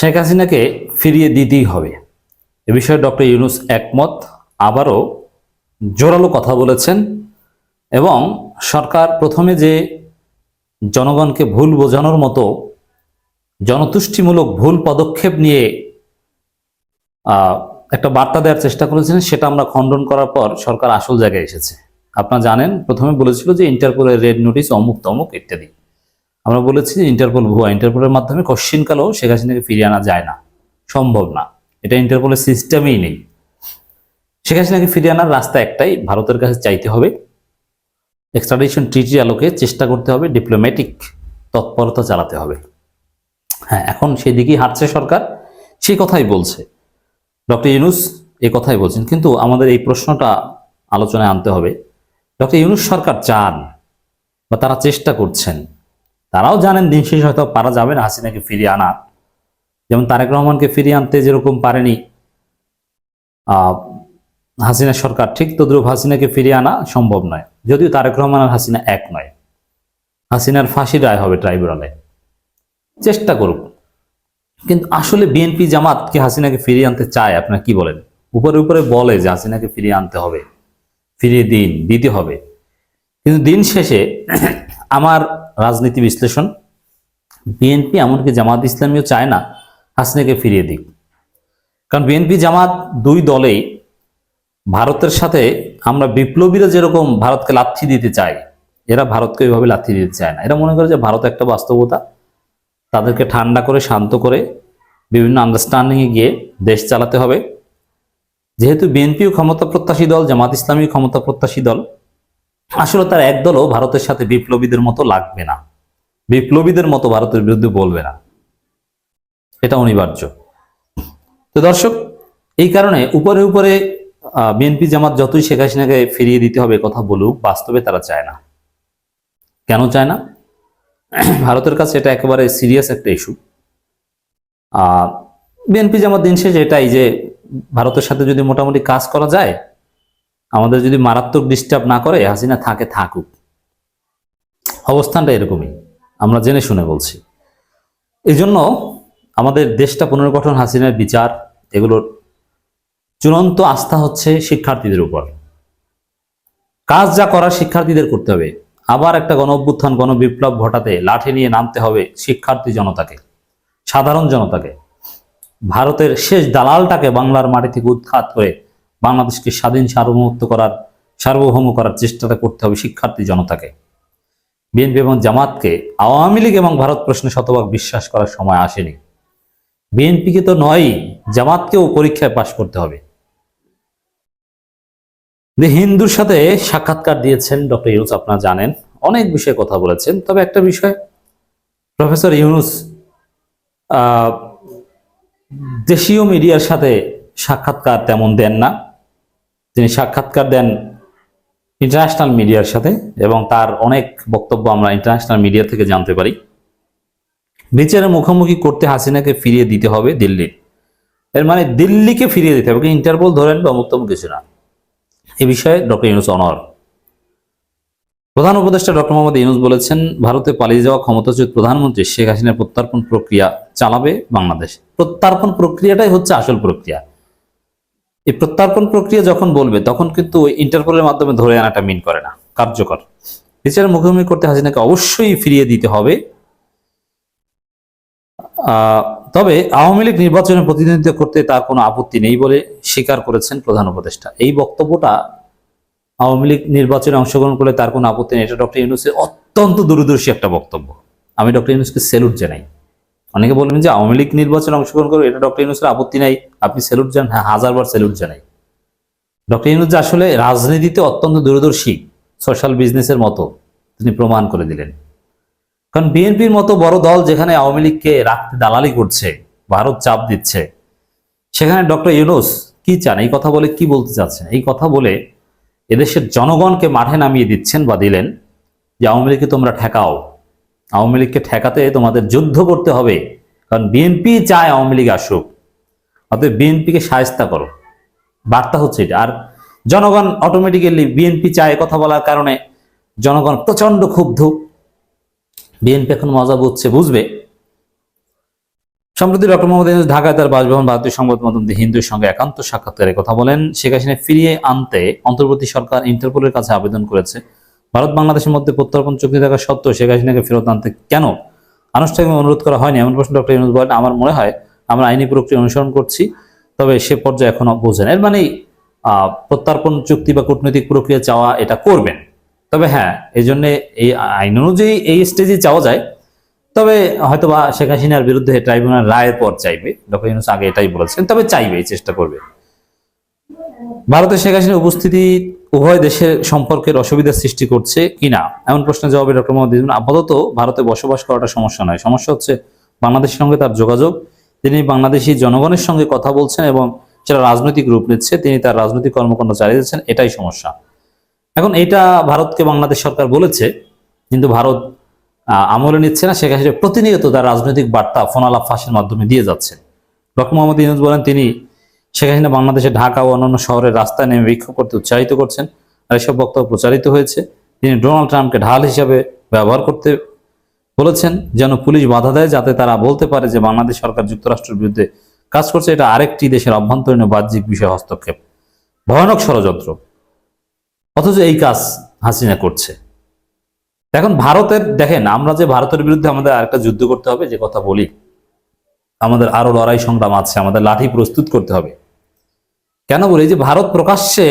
শেখ হাসিনাকে ফিরিয়ে দিতেই হবে, এ বিষয়ে ডক্টর ইউনূস একমত, আবারও জোরালো কথা বলেছেন। এবং সরকার প্রথমে যে জনগণকে ভুল বোঝানোর মতো জনতুষ্টিমূলক ভুল পদক্ষেপ নিয়ে একটা বার্তা দেওয়ার চেষ্টা করেছেন, সেটা আমরা খণ্ডন করার পর সরকার আসল জায়গায় এসেছে। আপনারা জানেন, প্রথমে বলেছিল যে ইন্টারপোলের রেড নোটিশ অমুক তমুক ইত্যাদি। আমরা বলেছি যে ইন্টারপোল ভুয়া, ইন্টারপোলের মাধ্যমে কোশ্চিনকালেও শেখ হাসিনাকে ফিরিয়ে আনা যায় না, সম্ভব না, এটা ইন্টারপোলের সিস্টেমেই নেই। শেখ হাসিনাকে ফিরিয়ে আনার রাস্তা একটাই, ভারতের কাছে চাইতে হবে, এক্সট্রাডিশন ট্রিটি আলোকে চেষ্টা করতে হবে, ডিপ্লোম্যাটিক তৎপরতা চালাতে হবে। হ্যাঁ, এখন সেই দিকেই হাঁটছে সরকার, সেই কথাই বলছে ডক্টর ইউনূস, এই কথাই বলছেন। কিন্তু আমাদের এই প্রশ্নটা আলোচনায় আনতে হবে, ডক্টর ইউনূস সরকার চান বা তারা চেষ্টা করছেন, তারাও জানেন দিন শেষে হয়তো পারা যাবে না হাসিনাকে ফিরিয়ে আনা। যেমন তারেক রহমানকে ফিরিয়ে আনতে যেরকম পারেনি হাসিনা সরকার, ঠিক তদ্রুপ হাসিনাকে ফিরিয়ে আনা সম্ভব নয়। যদিও তারেক রহমান আর হাসিনা এক নয়, হাসিনার ফাঁসি রায় হবে ট্রাইব্যুনালে, চেষ্টা করুক। কিন্তু আসলে বিএনপি জামাত কি হাসিনাকে ফিরিয়ে আনতে চায়? আপনারা কি বলেন? উপরে উপরে বলে যে হাসিনাকে ফিরিয়ে আনতে হবে, ফিরিয়ে দিতে হবে, কিন্তু দিন শেষে আমার রাজনীতি বিশ্লেষণ, বিএনপি এমনকি জামাত ইসলামীও চায় না হাসিনাকে ফিরিয়ে দিক। কারণ বিএনপি জামাত দুই দলেই ভারতের সাথে, আমরা বিপ্লবীরা যেরকম ভারতকে লাথি দিতে চাই, এরা ভারতকে ওইভাবে লাথি দিতে চায় না। এরা মনে করে যে ভারত একটা বাস্তবতা, তাদেরকে ঠান্ডা করে শান্ত করে বিভিন্ন আন্ডারস্ট্যান্ডিংয়ে গিয়ে দেশ চালাতে হবে। যেহেতু বিএনপিও ক্ষমতা প্রত্যাশী দল, জামাত ইসলামী ক্ষমতা প্রত্যাশী দল, আসলে তার একদলও ভারতের সাথে বিপ্লবীদের মতো লাগবে না, বিপ্লবীদের মতো ভারতের বিরুদ্ধে বলবে না, এটা অনিবার্য। তো দর্শক, এই কারণে উপরে উপরে বিএনপি জামাত যতই শেখ হাসিনাকে ফিরিয়ে দিতে হবে কথা বলুক, বাস্তবে তারা চায় না। কেন চায় না? ভারতের কাছে এটা একেবারে সিরিয়াস একটা ইস্যু। বিএনপি জামাত দিন শেষে এটাই যে ভারতের সাথে যদি মোটামুটি কাজ করা যায়, আমাদের যদি মারাত্মক ডিস্টার্ব না করে, হাসিনা থাকুক, অবস্থানটা এরকমই, আমরা জেনে শুনে বলছি। এই জন্য আমাদের দেশটা পুনর্গঠন, হাসিনার বিচার, এগুলোর চূড়ান্ত আস্থা হচ্ছে শিক্ষার্থীদের উপর। কাজ যা করার শিক্ষার্থীদের করতে হবে। আবার একটা গণ অভ্যুত্থান, গণবিপ্লব ঘটাতে লাঠি নিয়ে নামতে হবে শিক্ষার্থী জনতাকে, সাধারণ জনতাকে। ভারতের শেষ দালালটাকে বাংলার মাটি থেকে উৎখাত করে বাংলাদেশকে স্বাধীন সার্বভৌম করার চেষ্টাটা করতে হবে শিক্ষার্থী জনতাকে। বিএনপি এবং জামাতকে আওয়ামী লীগ এবং ভারত প্রশ্নে শতভাগ বিশ্বাস করার সময় আসেনি। বিএনপিকে তো নয়, জামাতকেও পরীক্ষায় পাশ করতে হবে। হিন্দুর সাথে সাক্ষাৎকার দিয়েছেন ডক্টর ইউনূস, আপনারা জানেন, অনেক বিষয়ে কথা বলেছেন। তবে একটা বিষয়, প্রফেসর ইউনূস দেশীয় মিডিয়ার সাথে সাক্ষাৎকার তেমন দেন না, তিনি সাক্ষাৎকার দেন ইন্টারন্যাশনাল মিডিয়ার সাথে, এবং তার অনেক বক্তব্য আমরা ইন্টারন্যাশনাল মিডিয়া থেকে জানতে পারি। বিচারের মুখোমুখি করতে হাসিনাকে ফিরিয়ে দিতে হবে দিল্লি, এর মানে দিল্লিকে ফিরিয়ে দিতে হবে, ইন্টারপোল ধরেন বা মুক্তম কিছু না। এই বিষয়ে ডক্টর ইউনূস অনড়। প্রধান উপদেষ্টা ডক্টর মোহাম্মদ ইউনূস বলেছেন, ভারতে পালিয়ে যাওয়া ক্ষমতাচ্যুত প্রধানমন্ত্রী শেখ হাসিনার প্রত্যর্পণ প্রক্রিয়া চালাবে বাংলাদেশ। প্রত্যর্পণ প্রক্রিয়াটাই হচ্ছে আসল প্রক্রিয়া। এই প্রত্যর্পণ প্রক্রিয়া যখন বলবে, তখন কিন্তু ইন্টারপোলের মাধ্যমে ধরে আনাটা মিন করে না, কার্যকর। বিচারের মুখোমুখি করতে হাসিনাকে অবশ্যই ফিরিয়ে দিতে হবে। তবে আওয়ামী লীগ নির্বাচনে প্রতিনিধিত্ব করতে তার কোনো আপত্তি নেই বলে স্বীকার করেছেন প্রধান উপদেষ্টা। এই বক্তব্যটা, আওয়ামী লীগ নির্বাচনে অংশগ্রহণ করলে তার কোনো আপত্তি নেই, এটা ডক্টর ইউনূসের অত্যন্ত দূরদর্শী একটা বক্তব্য। আমি ডক্টর ইউনূসকে স্যালুট জানাই। অনেকে বলবেন যে আওয়ামী লীগ নির্বাচনে অংশগ্রহণ করবে, এটা ডক্টর ইউনূসের আপত্তি নাই, আপনি স্যালুট জান। হ্যাঁ, 1000বার স্যালুট জানাই। ডক্টর ইউনূস যে আসলে রাজনীতিতে অত্যন্ত দূরদর্শী, সোশ্যাল বিজনেসের মতো তিনি প্রমাণ করে দিলেন। কারণ বিএনপির মতো বড় দল যেখানে আওয়ামী লীগকে রাখতে দালালি করছে, ভারত চাপ দিচ্ছে, সেখানে ডক্টর ইউনূস কি চান? এই কথা বলে কি বলতে চাচ্ছেন? এই কথা বলে এদেশের জনগণকে মাঠে নামিয়ে দিচ্ছেন বা দিলেন যে আওয়ামী লীগকে তোমরা ঠেকাও, আওয়ামী লীগকে ঠেকাতে তোমাদের যুদ্ধ করতে হবে, কারণ বিএনপি চায় আওয়ামী লীগ আসুক, অতএব বিএনপিকে শায়েস্তা করো। বার্তা হচ্ছে এটা। আর জনগণ অটোমেটিক্যালি বিএনপি চায় কথা বলার কারণে জনগণ প্রচন্ড ক্ষুব্ধ। বিএনপি এখন মজা বুঝবে সম্প্রতি ডক্টর মোহাম্মদ ইউনূস ঢাকায় তার বাসভবন ভারতীয় সংবাদ মাধ্যম দি হিন্দুর সঙ্গে একান্ত সাক্ষাৎকারে কথা বলেন। শেখ হাসিনা ফিরিয়ে আনতে অন্তর্বর্তী সরকার ইন্টারপোলের কাছে আবেদন করেছে। ভারত বাংলাদেশের মধ্যে প্রত্যর্পণ চুক্তি থাকা সত্ত্বেও শেখ হাসিনাকে ফেরত আনতে কেন আনুষ্ঠানিক অনুরোধ করা হয়নি এমন প্রশ্ন ডক্টর ইউনূস বলেন, আমার মনে হয় আমরা আইনি প্রক্রিয়া অনুসরণ করছি, তবে সে পর্যায়ে এখনো বোঝেন। এর মানে প্রত্যর্পণ চুক্তি বা কূটনৈতিক প্রক্রিয়া চাওয়া এটা করবেন, তবে হ্যাঁ এই জন্য এই আইন অনুযায়ী এই স্টেজে চাওয়া যায়, তবে হয়তোবা শেখ হাসিনার বিরুদ্ধে ট্রাইব্যুনাল রায়ের পর চাইবে। ডক্টর ইউনূস আগে এটাই বলেছেন, তবে চাইবে, চেষ্টা করবে। ভারতে শেখ হাসিনার উপস্থিতি উভয় দেশের সম্পর্কের অসুবিধার সৃষ্টি করছে কিনা এমন প্রশ্নের জবাবে ডক্টর মোহাম্মদ ইউনূস, আপাতত ভারতে বসবাস করাটা সমস্যা নয়, সমস্যা হচ্ছে বাংলাদেশের সঙ্গে তার যোগাযোগ। তিনি বাংলাদেশি জনগণের সঙ্গে কথা বলছেন এবং সেটা রাজনৈতিক রূপ নিচ্ছে, তিনি তার রাজনৈতিক কর্মকাণ্ড চালিয়ে যাচ্ছেন, এটাই সমস্যা। এখন এইটা ভারতকে বাংলাদেশ সরকার বলেছে, কিন্তু ভারত আমলে নিচ্ছে না। শেখ হাসিনা প্রতিনিয়ত তার রাজনৈতিক বার্তা ফোনালাপ ফাঁসের মাধ্যমে দিয়ে যাচ্ছেন। ডক্টর মোহাম্মদ ইউনূস বলেন, তিনি শেখ হাসিনা বাংলাদেশে ঢাকা ও অন্যান্য শহরের রাস্তায় নেমে বিক্ষোভ করতে উৎসাহিত করছেন, আর এসব বক্তব্য প্রচারিত হয়েছে। তিনি ডোনাল্ড ট্রাম্পকে ঢাল হিসাবে ব্যবহার করতে বলেছেন, যেন পুলিশ বাধা দেয়, যাতে তারা বলতে পারে যে বাংলাদেশ সরকার যুক্তরাষ্ট্রের বিরুদ্ধে কাজ করছে। এটা আরেকটি দেশের অভ্যন্তরীণ ও বাহ্যিক বিষয়ে হস্তক্ষেপ, ভয়ানক ষড়যন্ত্র। অথচ এই কাজ হাসিনা করছে। এখন ভারতের দেখেন, আমরা যে ভারতের বিরুদ্ধে আমাদের আরেকটা যুদ্ধ করতে হবে, যে কথা বলি, আমাদের আরো লড়াই সংগ্রাম আছে, আমাদের লাঠি প্রস্তুত করতে হবে। কেন বলি, যে ভারত প্রকাশ্যে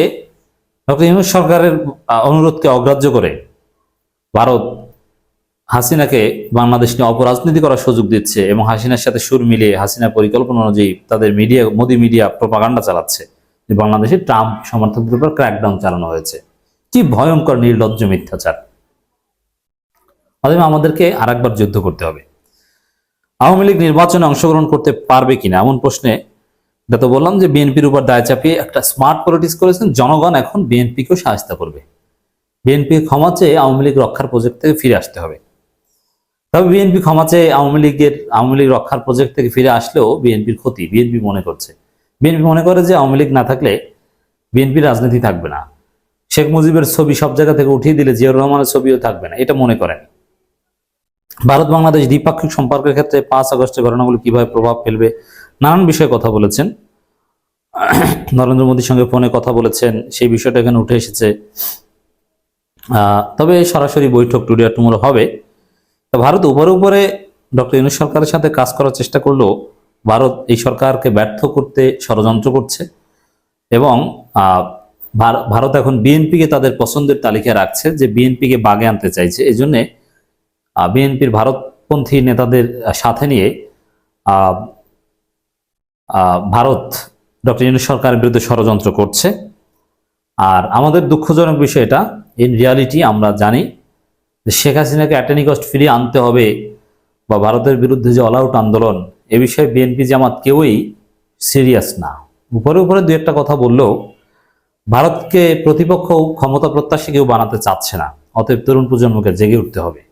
ডক্টর ইউনূস সরকারের অনুরোধকে অগ্রাহ্য করে ভারত হাসিনাকে বাংলাদেশ নিয়ে অপরাজনীতি করার সুযোগ দিচ্ছে এবং হাসিনার সাথে সুর মিলিয়ে হাসিনার পরিকল্পনা অনুযায়ী তাদের মিডিয়া, মোদি মিডিয়া প্রপাগান্ডা চালাচ্ছে যে বাংলাদেশে ট্রাম্প সমর্থকদের উপর ক্র্যাকডাউন চালানো হয়েছে। কি ভয়ঙ্কর নির্লজ্জ মিথ্যাচার! আমাদেরকে আরেকবার যুদ্ধ করতে হবে। আওয়ামী লীগ নির্বাচনে অংশগ্রহণ করতে পারবে কিনা এমন প্রশ্নে তো বললাম যে বিএনপির উপর দায় চাপিয়ে একটা স্মার্ট পলিটিক্স করেছেন। জনগণ এখন বিএনপিকেও সাহায্য করবে। বিএনপি ক্ষমা চেয়ে আওয়ামী লীগ রক্ষার প্রজেক্ট থেকে ফিরে আসতে হবে। তবে বিএনপি ক্ষমা চেয়ে আওয়ামী লীগ রক্ষার প্রজেক্ট থেকে ফিরে আসলেও বিএনপির ক্ষতি বিএনপি মনে করছে। বিএনপি মনে করে যে আওয়ামী লীগ না থাকলে বিএনপির রাজনীতি থাকবে না, শেখ মুজিবের ছবি সব জায়গা থেকে উঠিয়ে দিলে জিয়াউর রহমানের ছবিও থাকবে না, এটা মনে করেন। ভারত বাংলাদেশ দ্বিপাক্ষিক সম্পর্কের ক্ষেত্রে 5 আগস্টের ঘটনাগুলো কিভাবে প্রভাব ফেলবে নানান বিষয়ে কথা বলেছেন। নরেন্দ্র মোদীর সঙ্গে ফোনে কথা বলেছেন, সেই বিষয়টা এখানে উঠে এসেছে। তবে সরাসরি বৈঠক টুডে আর টুমরো হবে। ভারত উপরে ডক্টর ইউনূস সরকারের সাথে কাজ করার চেষ্টা করলেও ভারত এই সরকারকে ব্যর্থ করতে ষড়যন্ত্র করছে এবং ভারত এখন বিএনপিকে তাদের পছন্দের তালিকায় রাখছে, যে বিএনপিকে বাগে আনতে চাইছে। এই জন্যে বিএনপির ভারতপন্থী নেতাদের সাথে নিয়ে ভারত ডক্টর ইউনূস সরকারের বিরুদ্ধে ষড়যন্ত্র করছে। আর আমাদের দুঃখজনক বিষয় এটা, ইন রিয়ালিটি আমরা জানি যে শেখ হাসিনাকে অ্যাট এনি কস্ট ফিরিয়ে আনতে হবে, বা ভারতের বিরুদ্ধে যে অল আউট আন্দোলন, এ বিষয়ে বিএনপি জামাত কেউই সিরিয়াস না। উপরে দু একটা কথা বললেও ভারতকে প্রতিপক্ষ ক্ষমতা প্রত্যাশী কেউ বানাতে চাচ্ছে না। অতএব তরুণ প্রজন্মকে জেগে উঠতে হবে।